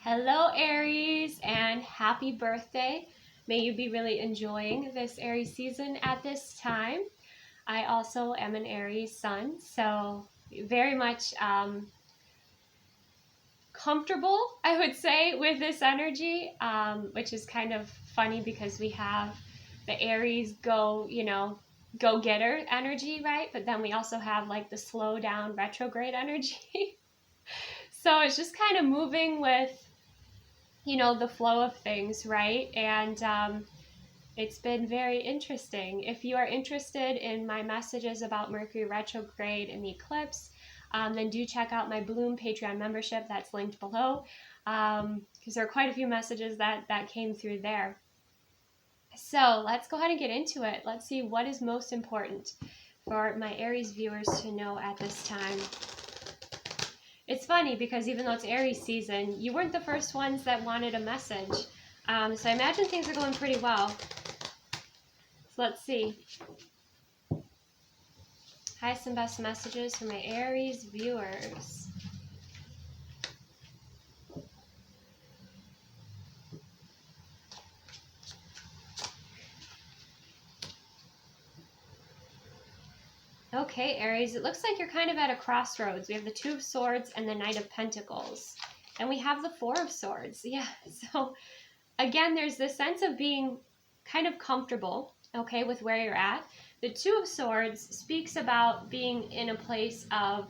Hello Aries, and happy birthday. May you be really enjoying this Aries season at this time. I also am an Aries sun, so very much comfortable, I would say, with this energy, which is kind of funny because we have the Aries go-getter energy, right? But then we also have like the slow down retrograde energy. So it's just kind of moving with the flow of things, right? And it's been very interesting. If you are interested in my messages about Mercury retrograde and the eclipse, then do check out my Bloom Patreon membership. That's linked below, because there are quite a few messages that came through there. So let's go ahead and get into it. Let's see what is most important for my Aries viewers to know at this time. It's funny because even though it's Aries season, you weren't the first ones that wanted a message. So I imagine things are going pretty well. So let's see. Highest and best messages for my Aries viewers. Okay, Aries, it looks like you're kind of at a crossroads. We have the Two of Swords and the Knight of Pentacles. And we have the Four of Swords. Yeah, so again, there's this sense of being kind of comfortable, okay, with where you're at. The Two of Swords speaks about being in a place of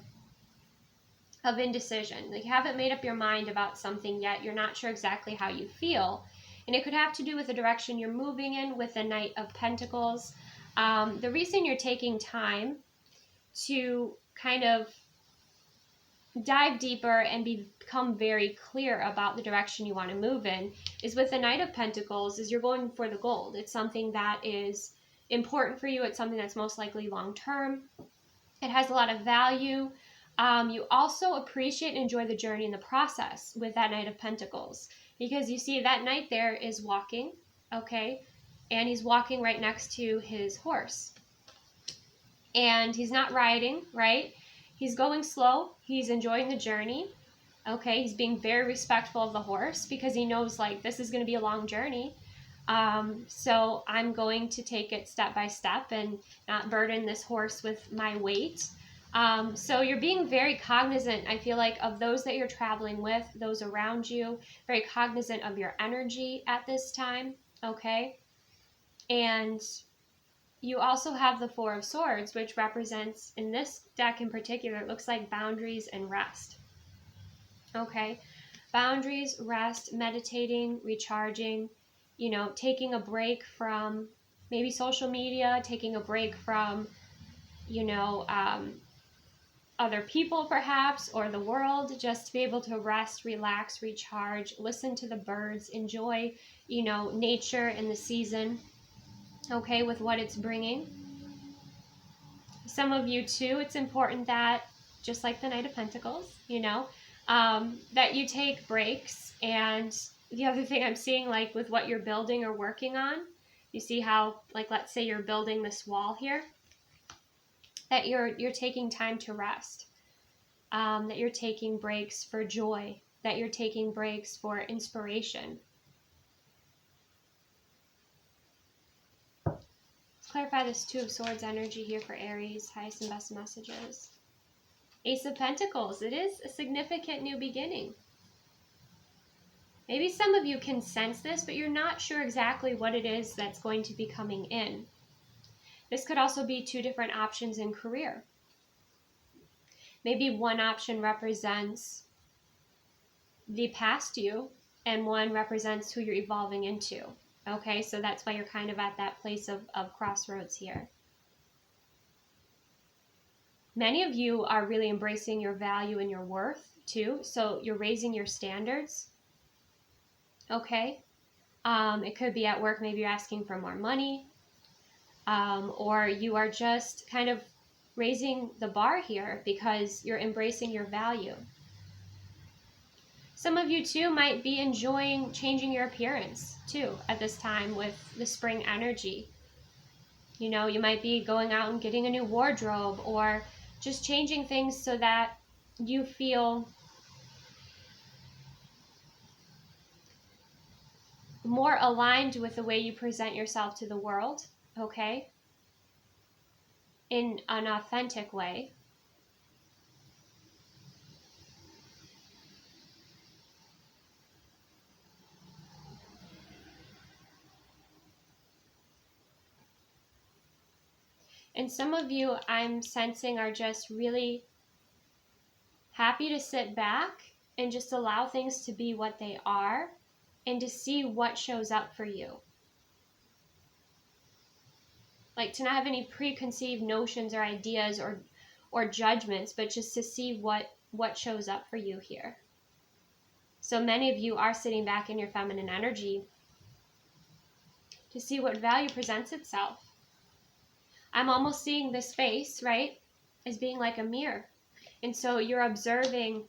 indecision. Like you haven't made up your mind about something yet. You're not sure exactly how you feel. And it could have to do with the direction you're moving in with the Knight of Pentacles. The reason you're taking time to kind of dive deeper and become very clear about the direction you want to move in is with the Knight of Pentacles is you're going for the gold. It's something that is important for you. It's something that's most likely long-term. It has a lot of value. You also appreciate and enjoy the journey and the process with that Knight of Pentacles because you see that knight there is walking, okay? And he's walking right next to his horse. And he's not riding, right? He's going slow. He's enjoying the journey. Okay, he's being very respectful of the horse because he knows like this is going to be a long journey. So I'm going to take it step by step and not burden this horse with my weight. So you're being very cognizant, I feel like, of those that you're traveling with, those around you, very cognizant of your energy at this time, okay? And you also have the Four of Swords, which represents, in this deck in particular, it looks like boundaries and rest. Okay? Boundaries, rest, meditating, recharging, taking a break from maybe social media, taking a break from, other people perhaps, or the world, just to be able to rest, relax, recharge, listen to the birds, enjoy, nature and the season. Okay, with what it's bringing. Some of you too, it's important that, just like the Knight of Pentacles, that you take breaks. And the other thing I'm seeing, like with what you're building or working on, you see how, like, let's say you're building this wall here, that you're taking time to rest, that you're taking breaks for joy, that you're taking breaks for inspiration. Clarify this Two of Swords energy here for Aries, highest and best messages. Ace of Pentacles, it is a significant new beginning. Maybe some of you can sense this, but you're not sure exactly what it is that's going to be coming in. This could also be two different options in career. Maybe one option represents the past you, and one represents who you're evolving into. Okay, so that's why you're kind of at that place of crossroads here. Many of you are really embracing your value and your worth too, so you're raising your standards. Okay, it could be at work, maybe you're asking for more money, or you are just kind of raising the bar here because you're embracing your value. Some of you too might be enjoying changing your appearance too at this time with the spring energy. You might be going out and getting a new wardrobe or just changing things so that you feel more aligned with the way you present yourself to the world, okay? In an authentic way. And some of you, I'm sensing, are just really happy to sit back and just allow things to be what they are and to see what shows up for you. Like to not have any preconceived notions or ideas or judgments, but just to see what shows up for you here. So many of you are sitting back in your feminine energy to see what value presents itself. I'm almost seeing this space, right, as being like a mirror. And so you're observing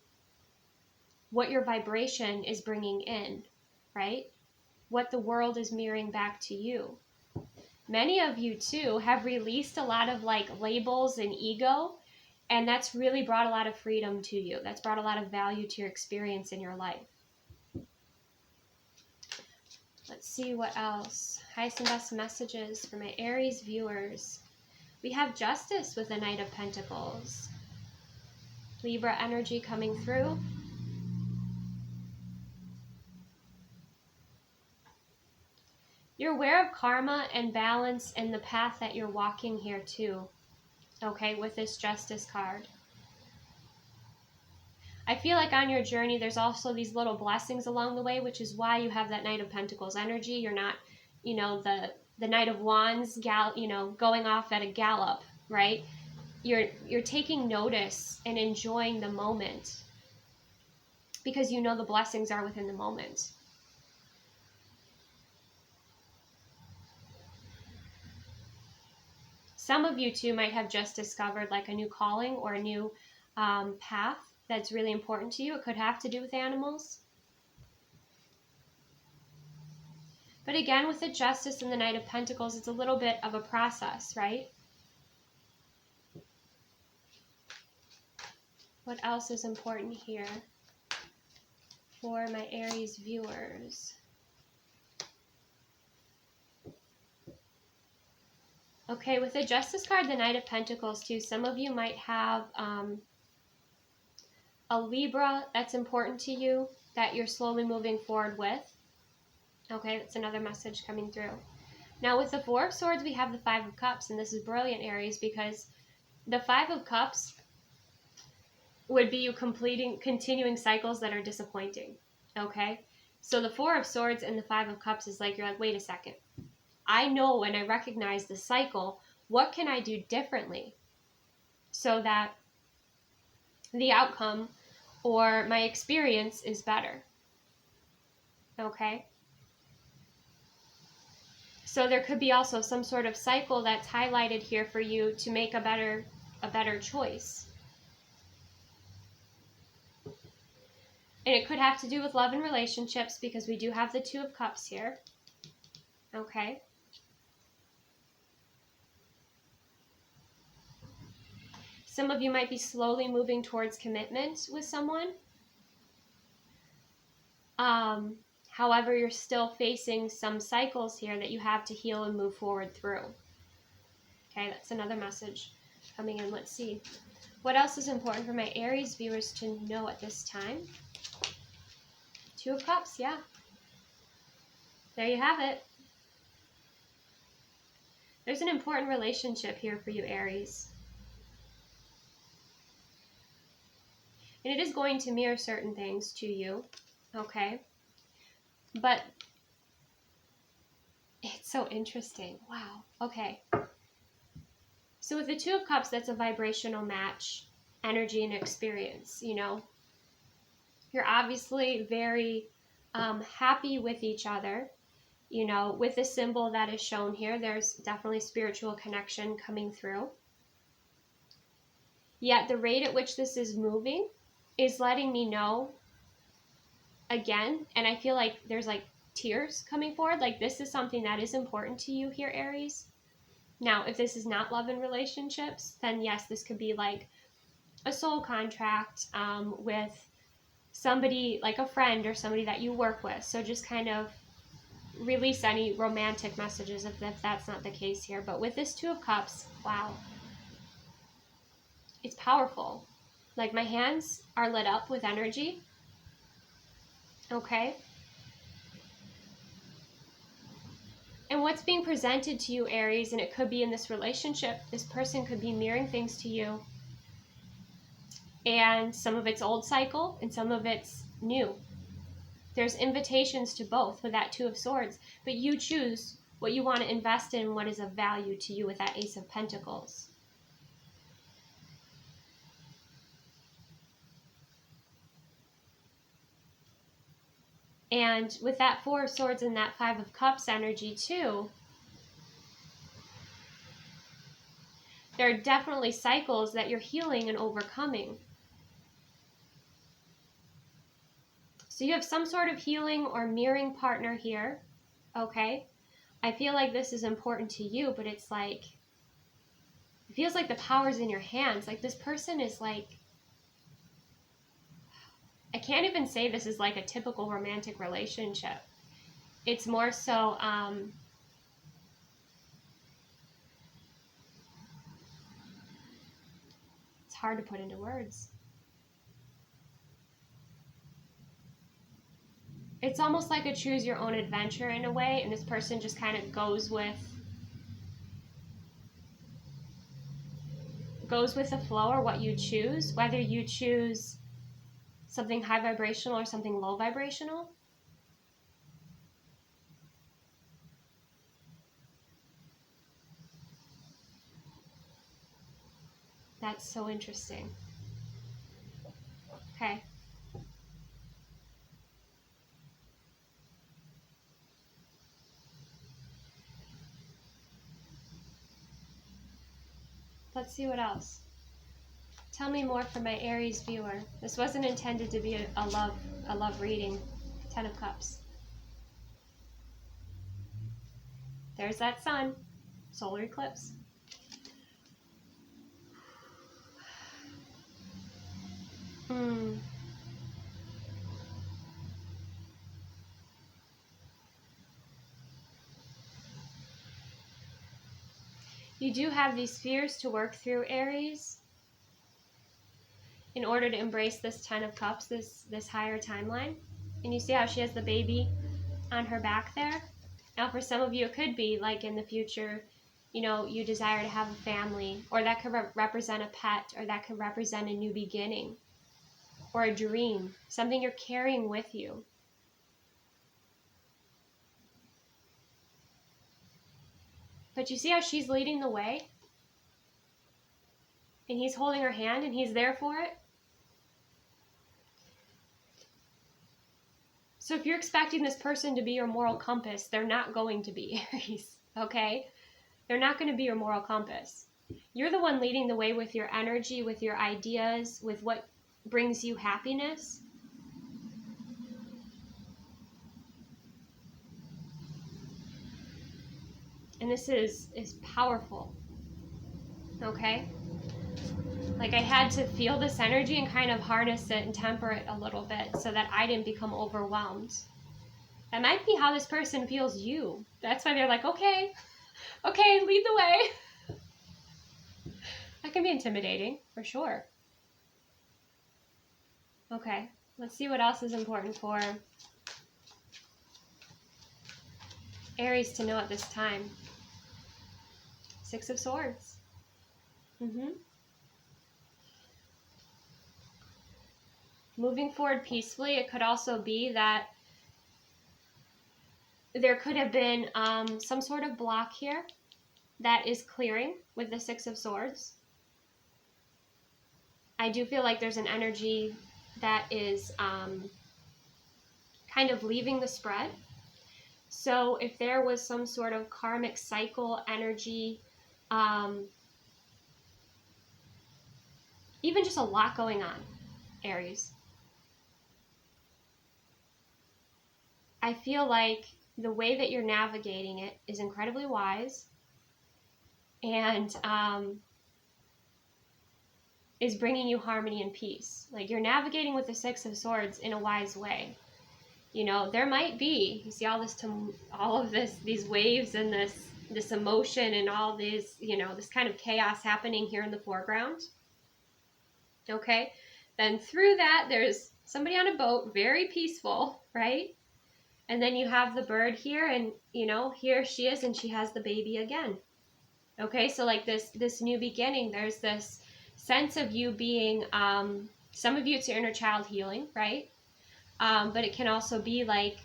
what your vibration is bringing in, right? What the world is mirroring back to you. Many of you, too, have released a lot of like labels and ego, and that's really brought a lot of freedom to you. That's brought a lot of value to your experience in your life. Let's see what else. Highest and best messages for my Aries viewers. We have Justice with the Knight of Pentacles. Libra energy coming through. You're aware of karma and balance and the path that you're walking here too. Okay, with this Justice card. I feel like on your journey, there's also these little blessings along the way, which is why you have that Knight of Pentacles energy. You're not, the Knight of Wands, going off at a gallop, right? You're taking notice and enjoying the moment because you know the blessings are within the moment. Some of you too might have just discovered like a new calling or a new path that's really important to you. It could have to do with animals. But again, with the Justice and the Knight of Pentacles, it's a little bit of a process, right? What else is important here for my Aries viewers? Okay, with the Justice card, the Knight of Pentacles too, some of you might have a Libra that's important to you that you're slowly moving forward with. Okay, that's another message coming through. Now with the Four of Swords, we have the Five of Cups, and this is brilliant, Aries, because the Five of Cups would be you continuing cycles that are disappointing. Okay, so the Four of Swords and the Five of Cups is like, you're like, wait a second. I know when I recognize the cycle, what can I do differently so that the outcome or my experience is better? Okay. So there could be also some sort of cycle that's highlighted here for you to make a better choice. And it could have to do with love and relationships because we do have the Two of Cups here. Okay. Some of you might be slowly moving towards commitment with someone. However, you're still facing some cycles here that you have to heal and move forward through. Okay, that's another message coming in. Let's see. What else is important for my Aries viewers to know at this time? Two of Cups, yeah. There you have it. There's an important relationship here for you, Aries. And it is going to mirror certain things to you, okay? But it's so interesting. Wow. Okay. So with the Two of Cups, that's a vibrational match, energy and experience, You're obviously very happy with each other. With the symbol that is shown here, there's definitely spiritual connection coming through. Yet the rate at which this is moving is letting me know again, and I feel like there's like tears coming forward, like this is something that is important to you here, Aries. Now, if this is not love and relationships, then yes, this could be like a soul contract with somebody like a friend or somebody that you work with. So just kind of release any romantic messages if that's not the case here. But with this Two of Cups, wow, it's powerful. Like, my hands are lit up with energy. Okay. And what's being presented to you, Aries, and it could be in this relationship, this person could be mirroring things to you. And some of it's old cycle and some of it's new. There's invitations to both with that Two of Swords, but you choose what you want to invest in, what is of value to you with that Ace of Pentacles. And with that Four of Swords and that Five of Cups energy too, there are definitely cycles that you're healing and overcoming. So you have some sort of healing or mirroring partner here, okay? I feel like this is important to you, but it's like, it feels like the power's in your hands. Like, this person is like, I can't even say this is like a typical romantic relationship. It's more so, it's hard to put into words. It's almost like a choose your own adventure in a way, and this person just kind of goes with the flow, or what you choose, whether you choose something high vibrational or something low vibrational. That's so interesting. Okay. Let's see what else. Tell me more for my Aries viewer. This wasn't intended to be a love reading. Ten of Cups. There's that sun. Solar eclipse. You do have these fears to work through, Aries, in order to embrace this Ten of Cups, this higher timeline. And you see how she has the baby on her back there? Now, for some of you, it could be like in the future, you know, you desire to have a family, or that could represent a pet, or that could represent a new beginning, or a dream, something you're carrying with you. But you see how she's leading the way? And he's holding her hand and he's there for it? So if you're expecting this person to be your moral compass, they're not going to be, Aries, okay? They're not going to be your moral compass. You're the one leading the way with your energy, with your ideas, with what brings you happiness. And this is powerful, okay? Like, I had to feel this energy and kind of harness it and temper it a little bit so that I didn't become overwhelmed. That might be how this person feels you. That's why they're like, okay, lead the way. That can be intimidating, for sure. Okay, let's see what else is important for Aries to know at this time. Six of Swords. Moving forward peacefully, it could also be that there could have been some sort of block here that is clearing with the Six of Swords. I do feel like there's an energy that is kind of leaving the spread. So if there was some sort of karmic cycle energy, even just a lot going on, Aries, I feel like the way that you're navigating it is incredibly wise and is bringing you harmony and peace. Like, you're navigating with the Six of Swords in a wise way. You know, there might be, you see all of this, these waves and this emotion and all these, you know, this kind of chaos happening here in the foreground. Okay. Then through that, there's somebody on a boat, very peaceful, right? And then you have the bird here, and, you know, here she is, and she has the baby again. Okay, so like this new beginning, there's this sense of you being, some of you it's your inner child healing, right? But it can also be like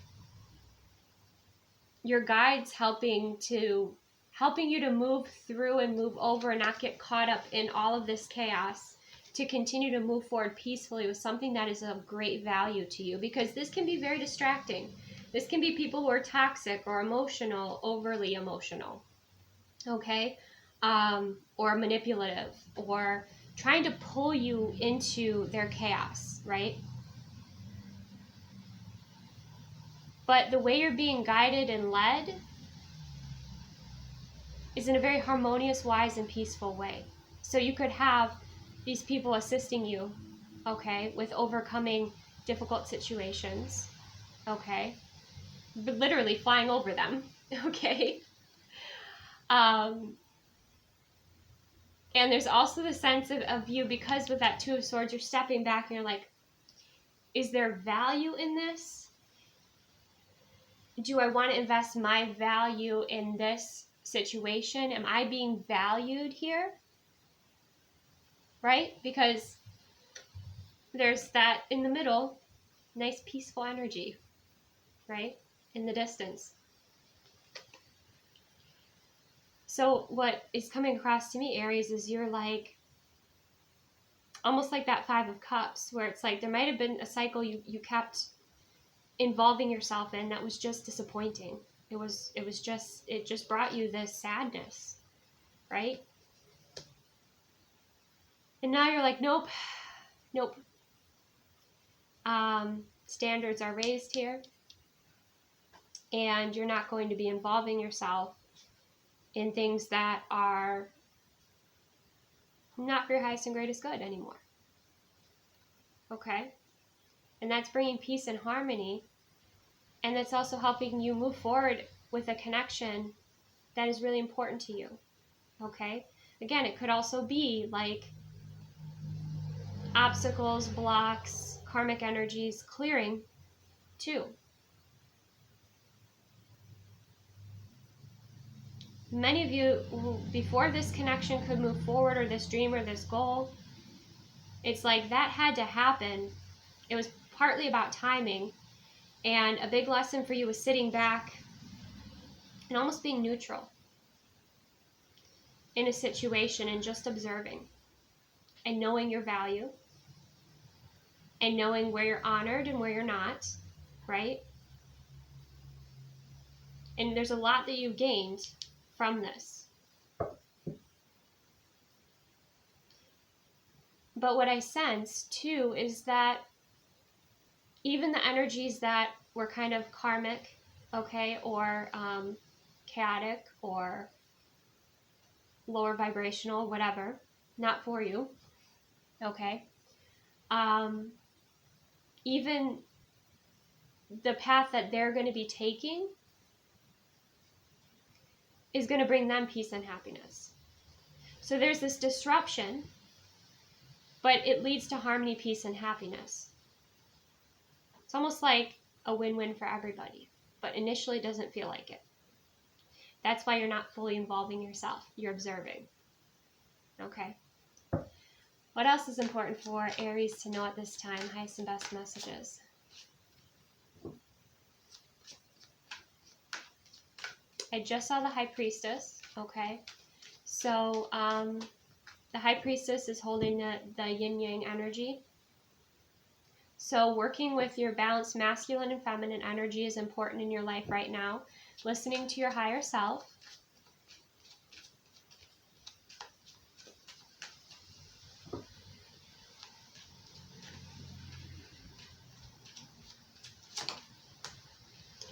your guides helping you to move through and move over and not get caught up in all of this chaos, to continue to move forward peacefully with something that is of great value to you, because this can be very distracting. This can be people who are toxic or emotional, overly emotional, okay? Or manipulative, or trying to pull you into their chaos, right? But the way you're being guided and led is in a very harmonious, wise, and peaceful way. So you could have these people assisting you, okay, with overcoming difficult situations, okay? But literally flying over them, okay? And there's also the sense of you, because with that Two of Swords, you're stepping back and you're like, is there value in this? Do I want to invest my value in this situation? Am I being valued here? Right? Because there's that in the middle, nice peaceful energy, right? In the distance. So what is coming across to me, Aries, is you're like, almost like that Five of Cups, where it's like there might have been a cycle you kept involving yourself in that was just disappointing. It just brought you this sadness, right? And now you're like, nope. Standards are raised here, and you're not going to be involving yourself in things that are not for your highest and greatest good anymore. Okay? And that's bringing peace and harmony, and that's also helping you move forward with a connection that is really important to you. Okay? Again, it could also be like obstacles, blocks, karmic energies clearing too. Many of you, before this connection could move forward, or this dream or this goal, it's like that had to happen. It was partly about timing, and a big lesson for you was sitting back and almost being neutral in a situation and just observing and knowing your value and knowing where you're honored and where you're not, right? And there's a lot that you've gained from this. But what I sense too is that even the energies that were kind of karmic, okay, or chaotic or lower vibrational, whatever, not for you, okay, even the path that they're going to be taking is going to bring them peace and happiness. So there's this disruption, but it leads to harmony, peace, and happiness. It's almost like a win-win for everybody, but initially it doesn't feel like it. That's why you're not fully involving yourself. You're observing. Okay. What else is important for Aries to know at this time? Highest and best messages. I just saw the High Priestess. Okay. So the High Priestess is holding the yin-yang energy. So working with your balanced masculine and feminine energy is important in your life right now. Listening to your higher self.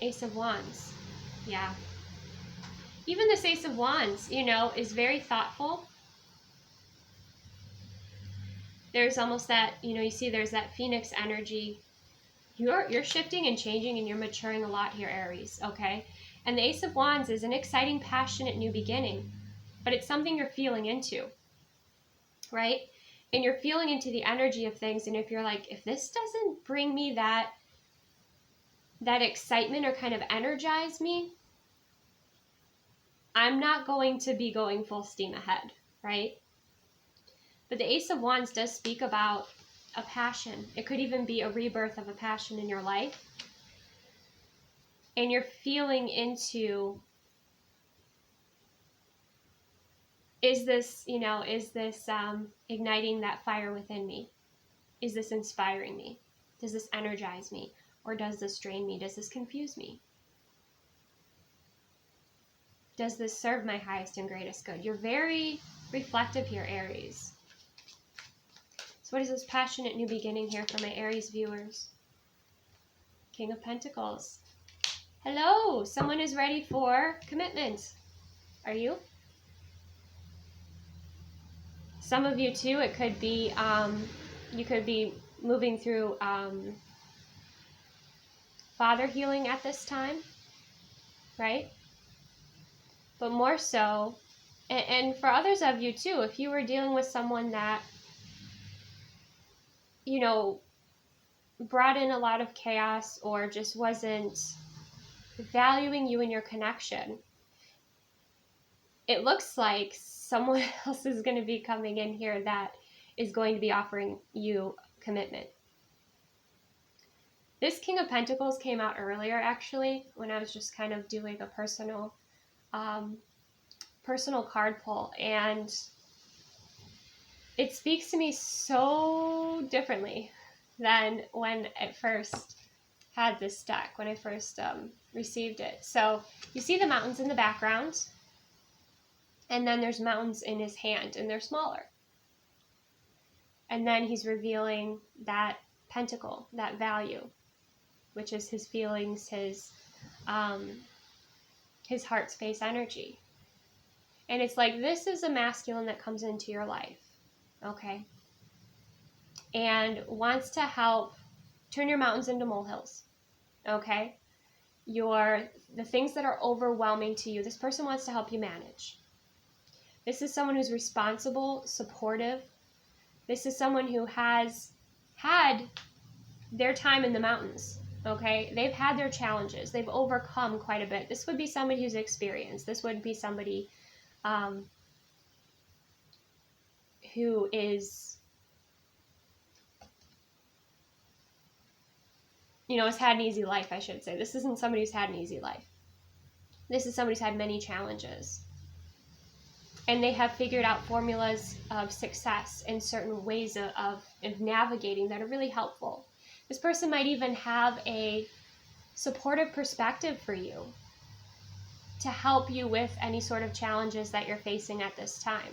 Ace of Wands. Yeah. Even this Ace of Wands, you know, is very thoughtful. There's almost that, you know, you see there's that Phoenix energy You're shifting and changing, and you're maturing a lot here, Aries, okay? And the Ace of Wands is an exciting, passionate new beginning, but it's something you're feeling into, right? And you're feeling into the energy of things, and if you're like, if this doesn't bring me that excitement or kind of energize me, I'm not going to be going full steam ahead, right? But the Ace of Wands does speak about a passion. It could even be a rebirth of a passion in your life. And you're feeling into, is this igniting that fire within me? Is this inspiring me? Does this energize me? Or does this drain me? Does this confuse me? Does this serve my highest and greatest good? You're very reflective here, Aries. So what is this passionate new beginning here for my Aries viewers? King of Pentacles. Hello, someone is ready for commitment. Are you? Some of you too, it could be, you could be moving through father healing at this time, right? But more so, and for others of you too, if you were dealing with someone that, you know, brought in a lot of chaos or just wasn't valuing you and your connection, it looks like someone else is going to be coming in here that is going to be offering you commitment. This King of Pentacles came out earlier, actually, when I was just kind of doing a personal card pull, and it speaks to me so differently than when I first had this deck, when I first received it. So you see the mountains in the background, and then there's mountains in his hand, and they're smaller. And then he's revealing that pentacle, that value, which is his feelings, his heart space energy. And it's like, this is a masculine that comes into your life, okay? And wants to help turn your mountains into molehills, okay? The things that are overwhelming to you, this person wants to help you manage. This is someone who's responsible, supportive. This is someone who has had their time in the mountains, okay? They've had their challenges. They've overcome quite a bit. This would be somebody who's experienced. This would be somebody who is, has had an easy life, I should say. This isn't somebody who's had an easy life. This is somebody who's had many challenges. And they have figured out formulas of success and certain ways of navigating that are really helpful. This person might even have a supportive perspective for you to help you with any sort of challenges that you're facing at this time,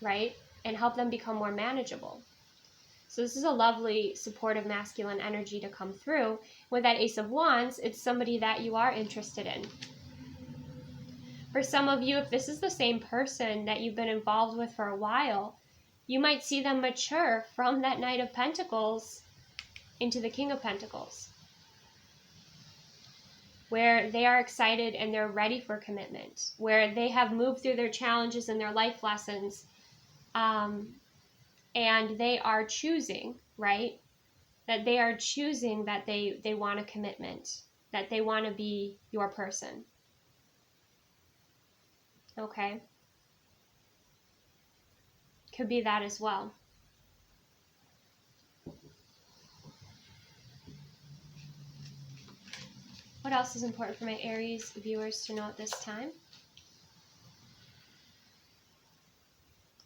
right? And help them become more manageable. So this is a lovely, supportive, masculine energy to come through. With that Ace of Wands, it's somebody that you are interested in. For some of you, if this is the same person that you've been involved with for a while, you might see them mature from that Knight of Pentacles into the King of Pentacles, where they are excited and they're ready for commitment, where they have moved through their challenges and their life lessons, and they are choosing, right? That they are choosing that they want a commitment, that they want to be your person. Okay? Could be that as well. What else is important for my Aries viewers to know at this time?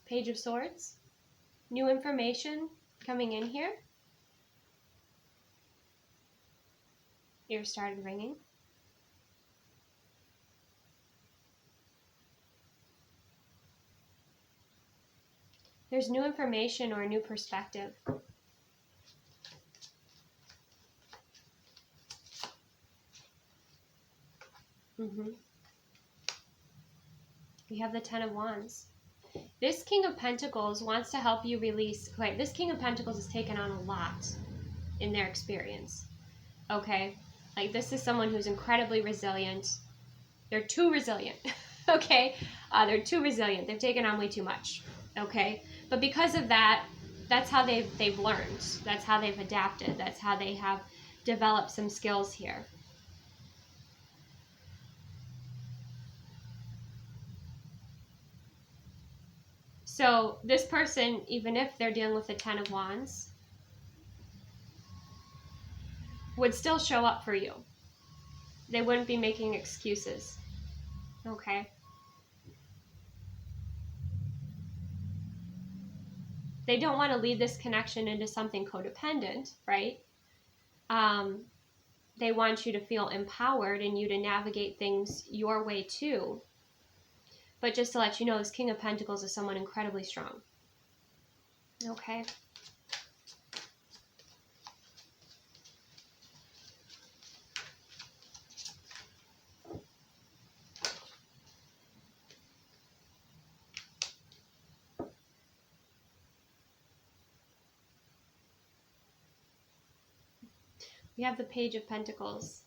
Page of Swords. New information coming in here. Ears started ringing. There's new information or a new perspective. We have the Ten of Wands. This King of Pentacles wants to help you release. Okay, this King of Pentacles has taken on a lot in their experience. okay? Like, this is someone who's incredibly resilient. They're too resilient, okay? They're too resilient. They've taken on way too much, okay? But because of that, that's how they've learned. That's how they've adapted. That's how they have developed some skills here. So this person, even if they're dealing with the 10 of Wands, would still show up for you. They wouldn't be making excuses, okay? They don't want to lead this connection into something codependent, right? They want you to feel empowered and you to navigate things your way too. But just to let you know, this King of Pentacles is someone incredibly strong. Okay. We have the Page of Pentacles.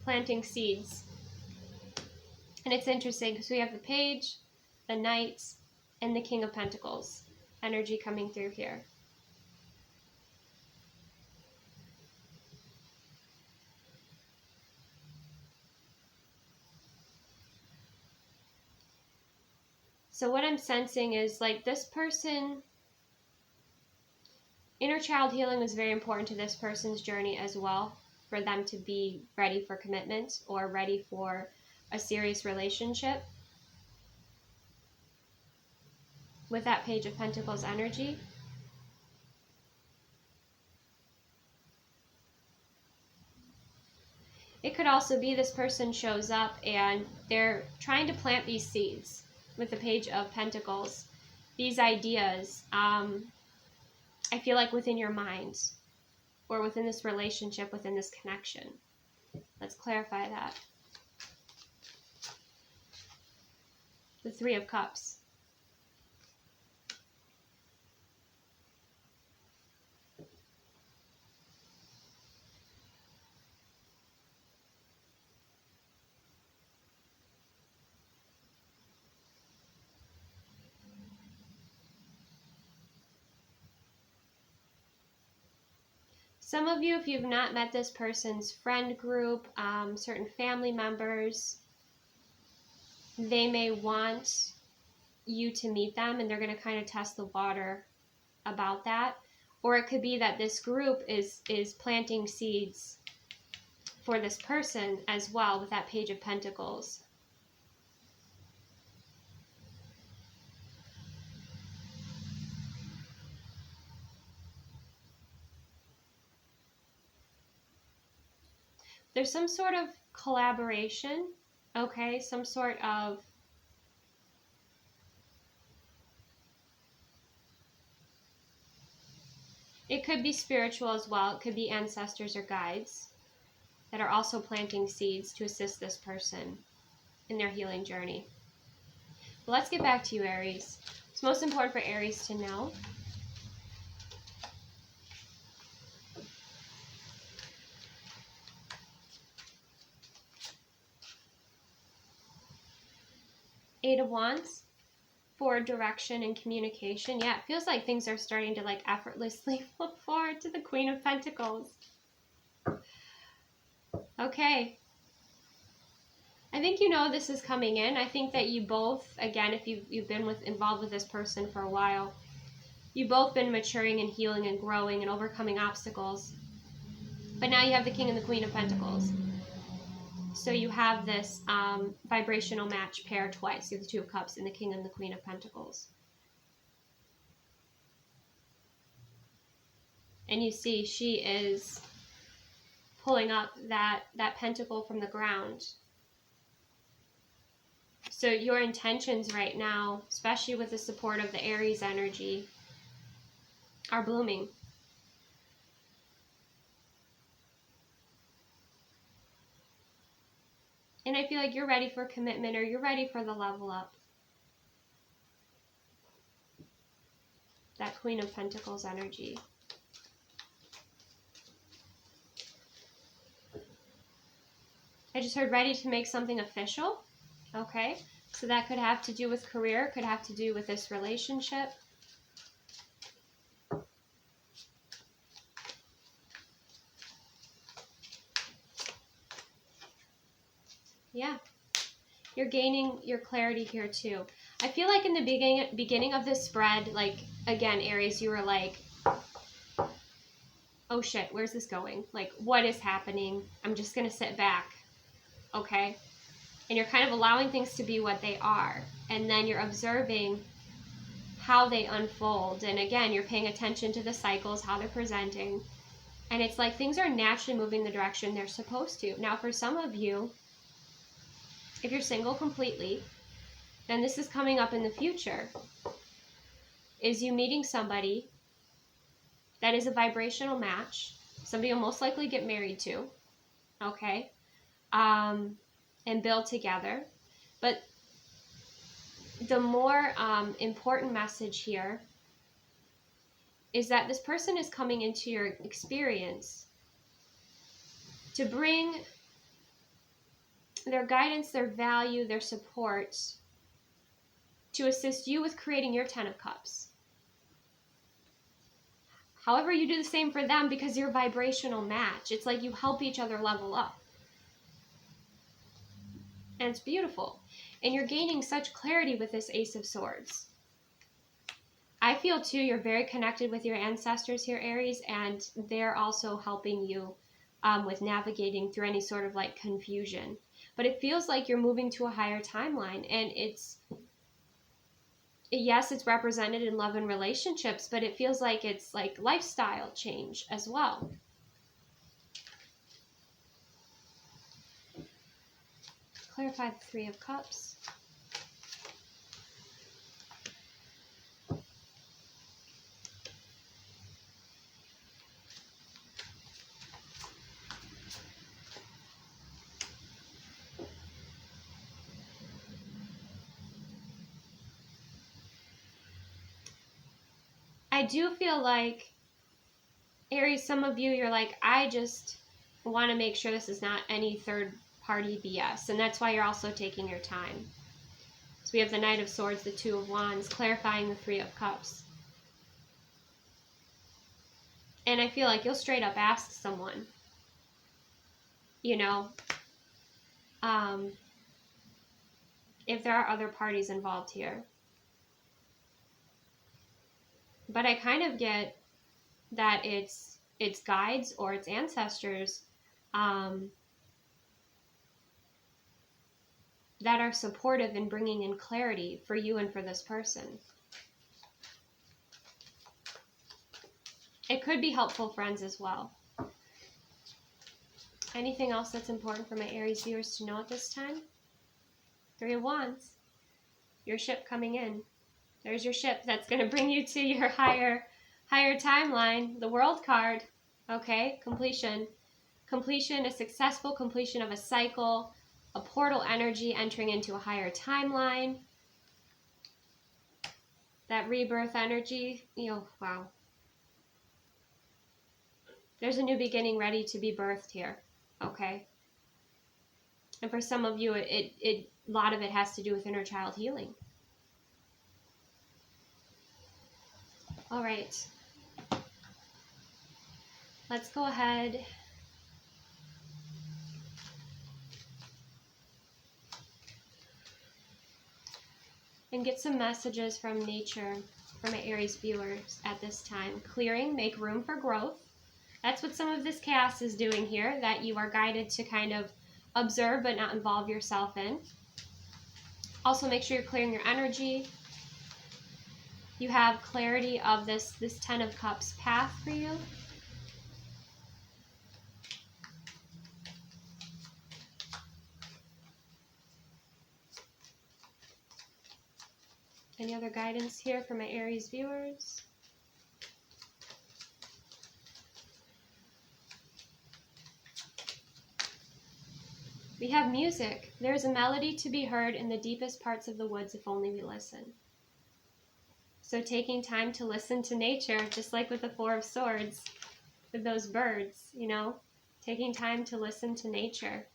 Planting seeds. And it's interesting because we have the Page, the Knight, and the King of Pentacles. Energy coming through here. So what I'm sensing is, like, this person, inner child healing was very important to this person's journey as well, for them to be ready for commitment or ready for a serious relationship. With that Page of Pentacles energy. It could also be this person shows up and they're trying to plant these seeds with the Page of Pentacles. These ideas, I feel like within your mind or within this relationship, within this connection. Let's clarify that. The Three of Cups. Some of you, if you've not met this person's friend group, certain family members, they may want you to meet them and they're going to kind of test the water about that. Or it could be that this group is planting seeds for this person as well with that Page of Pentacles. There's some sort of collaboration, okay? Some sort of it could be spiritual as well. It could be ancestors or guides that are also planting seeds to assist this person in their healing journey. But let's get back to you, Aries. It's most important for Aries to know. Eight of Wands for direction and communication. Yeah, it feels like things are starting to like effortlessly look forward to the Queen of Pentacles. Okay. I think you know this is coming in. I think that you both, again, if you've been involved with this person for a while, you've both been maturing and healing and growing and overcoming obstacles. But now you have the King and the Queen of Pentacles. So you have this vibrational match pair twice. You have the Two of Cups and the King and the Queen of Pentacles. And you see she is pulling up that pentacle from the ground. So your intentions right now, especially with the support of the Aries energy, are blooming. And I feel like you're ready for commitment, or you're ready for the level up. That Queen of Pentacles energy. I just heard ready to make something official. Okay, so that could have to do with career, could have to do with this relationship. Yeah, you're gaining your clarity here too. I feel like in the beginning of this spread, like, again, Aries, you were like, oh shit, where's this going? Like, what is happening? I'm just going to sit back. Okay? And you're kind of allowing things to be what they are. And then you're observing how they unfold. And again, you're paying attention to the cycles, how they're presenting. And it's like things are naturally moving the direction they're supposed to. Now, for some of you, if you're single completely, then this is coming up in the future, is you meeting somebody that is a vibrational match, somebody you'll most likely get married to, okay, and build together. But the more important message here is that this person is coming into your experience to bring their guidance, their value, their support to assist you with creating your 10 of Cups. However, you do the same for them because you're a vibrational match. It's like you help each other level up. And it's beautiful. And you're gaining such clarity with this Ace of Swords. I feel too you're very connected with your ancestors here, Aries, and they're also helping you with navigating through any sort of like confusion. But it feels like you're moving to a higher timeline, and yes, it's represented in love and relationships, but it feels like it's like lifestyle change as well. Clarify the 3 of Cups. I do feel like, Aries, some of you, you're like, I just want to make sure this is not any third party BS. And that's why you're also taking your time. So we have the Knight of Swords, the 2 of Wands, clarifying the 3 of Cups. And I feel like you'll straight up ask someone, you know, if there are other parties involved here. But I kind of get that it's guides or it's ancestors that are supportive in bringing in clarity for you and for this person. It could be helpful friends as well. Anything else that's important for my Aries viewers to know at this time? 3 of Wands. Your ship coming in. There's your ship that's going to bring you to your higher timeline. The World card. Okay, completion. Completion, a successful completion of a cycle, a portal energy entering into a higher timeline. That rebirth energy, you know, wow. There's a new beginning ready to be birthed here, okay? And for some of you, a lot of it has to do with inner child healing. All right. Let's go ahead and get some messages from nature for my Aries viewers at this time. Clearing, make room for growth. That's what some of this chaos is doing here, that you are guided to kind of observe but not involve yourself in. Also, make sure you're clearing your energy. You have clarity of this 10 of Cups path for you. Any other guidance here for my Aries viewers? We have music. There is a melody to be heard in the deepest parts of the woods if only we listen. So taking time to listen to nature, just like with the 4 of Swords, with those birds, you know, taking time to listen to nature.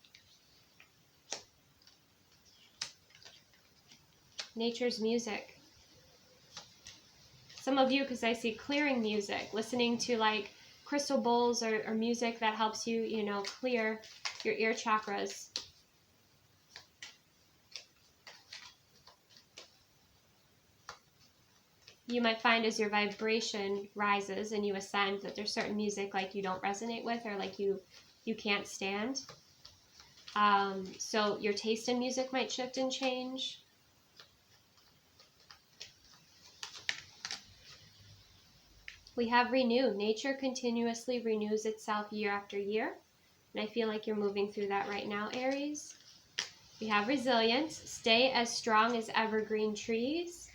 Nature's music. Some of you, because I see clearing music, listening to like crystal bowls or music that helps you, you know, clear your ear chakras. You might find as your vibration rises and you ascend that there's certain music like you don't resonate with, or like you can't stand. So your taste in music might shift and change. We have renew. Nature continuously renews itself year after year. And I feel like you're moving through that right now, Aries. We have resilience. Stay as strong as evergreen trees.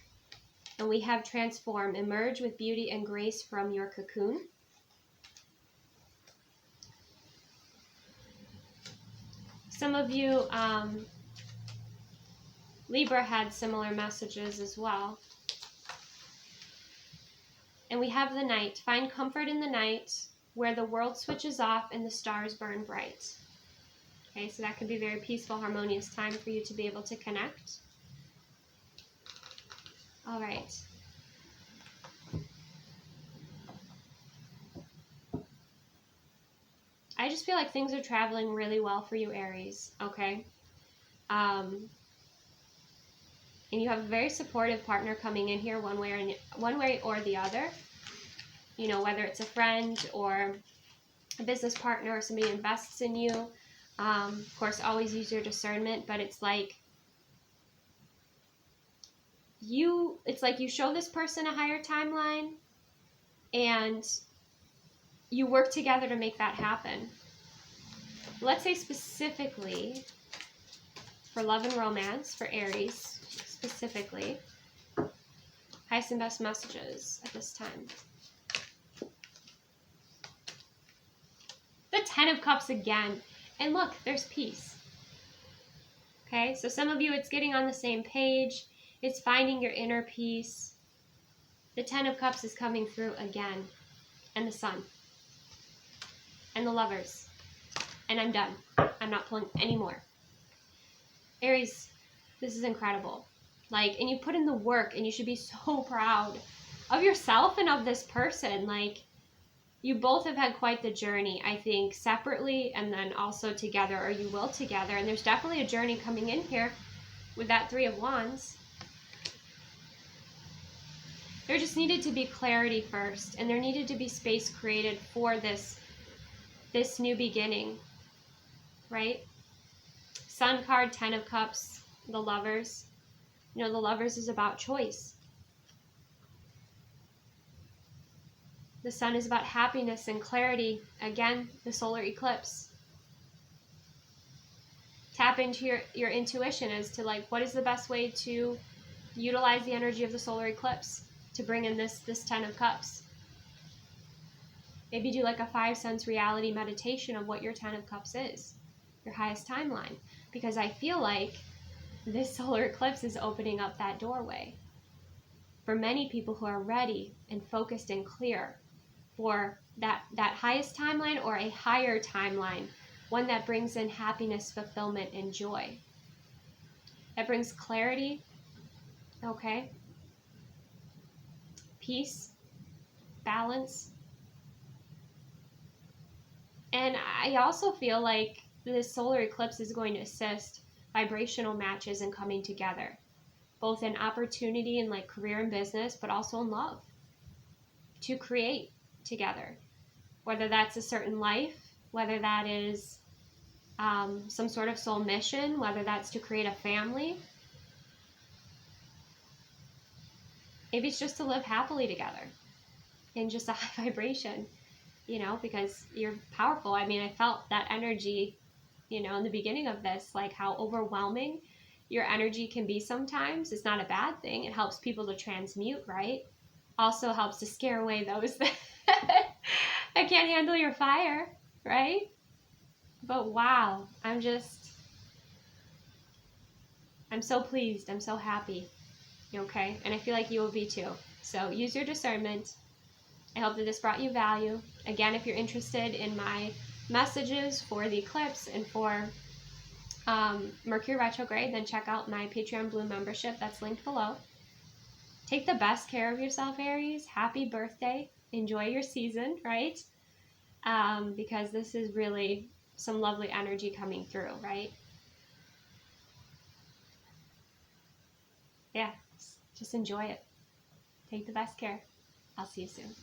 And we have transform. Emerge with beauty and grace from your cocoon. Some of you, Libra had similar messages as well. And we have the night. Find comfort in the night where the world switches off and the stars burn bright. Okay, so that could be a very peaceful, harmonious time for you to be able to connect. All right. I just feel like things are traveling really well for you, Aries, okay? And you have a very supportive partner coming in here one way or the other. You know, whether it's a friend or a business partner or somebody invests in you. Of course, always use your discernment, but it's like you show this person a higher timeline and you work together to make that happen. Let's say specifically for love and romance, for Aries specifically, highest and best messages at this time. The Ten of Cups again. And look, there's peace. Okay, so some of you, it's getting on the same page. It's finding your inner peace. The Ten of Cups is coming through again. And the Sun. And the Lovers. And I'm done. I'm not pulling any more. Aries, this is incredible. Like, and you put in the work, and you should be so proud of yourself and of this person. Like, you both have had quite the journey, I think, separately and then also together, or you will together. And there's definitely a journey coming in here with that Three of Wands. There just needed to be clarity first, and there needed to be space created for this new beginning, right? Sun card, Ten of Cups, the Lovers. You know, the Lovers is about choice. The Sun is about happiness and clarity. Again, the solar eclipse. Tap into your intuition as to, like, what is the best way to utilize the energy of the solar eclipse to bring in this Ten of Cups. Maybe do like a 5 sense reality meditation of what your Ten of Cups is, your highest timeline. Because I feel like this solar eclipse is opening up that doorway for many people who are ready and focused and clear for that highest timeline or a higher timeline, one that brings in happiness, fulfillment, and joy. That brings clarity, okay? Peace, balance. And I also feel like this solar eclipse is going to assist vibrational matches in coming together, both in opportunity and like career and business, but also in love, to create together, whether that's a certain life, whether that is some sort of soul mission, whether that's to create a family. Maybe it's just to live happily together in just a high vibration, you know, because you're powerful. I mean, I felt that energy, you know, in the beginning of this, like how overwhelming your energy can be sometimes. It's not a bad thing. It helps people to transmute, right? Also helps to scare away those that can't handle your fire, right? But wow, I'm so pleased. I'm so happy. Okay? And I feel like you will be too. So use your discernment. I hope that this brought you value. Again, if you're interested in my messages for the eclipse and for Mercury retrograde, then check out my Patreon Blue membership that's linked below. Take the best care of yourself, Aries. Happy birthday. Enjoy your season, right? Because this is really some lovely energy coming through, right? Yeah, just enjoy it. Take the best care. I'll see you soon.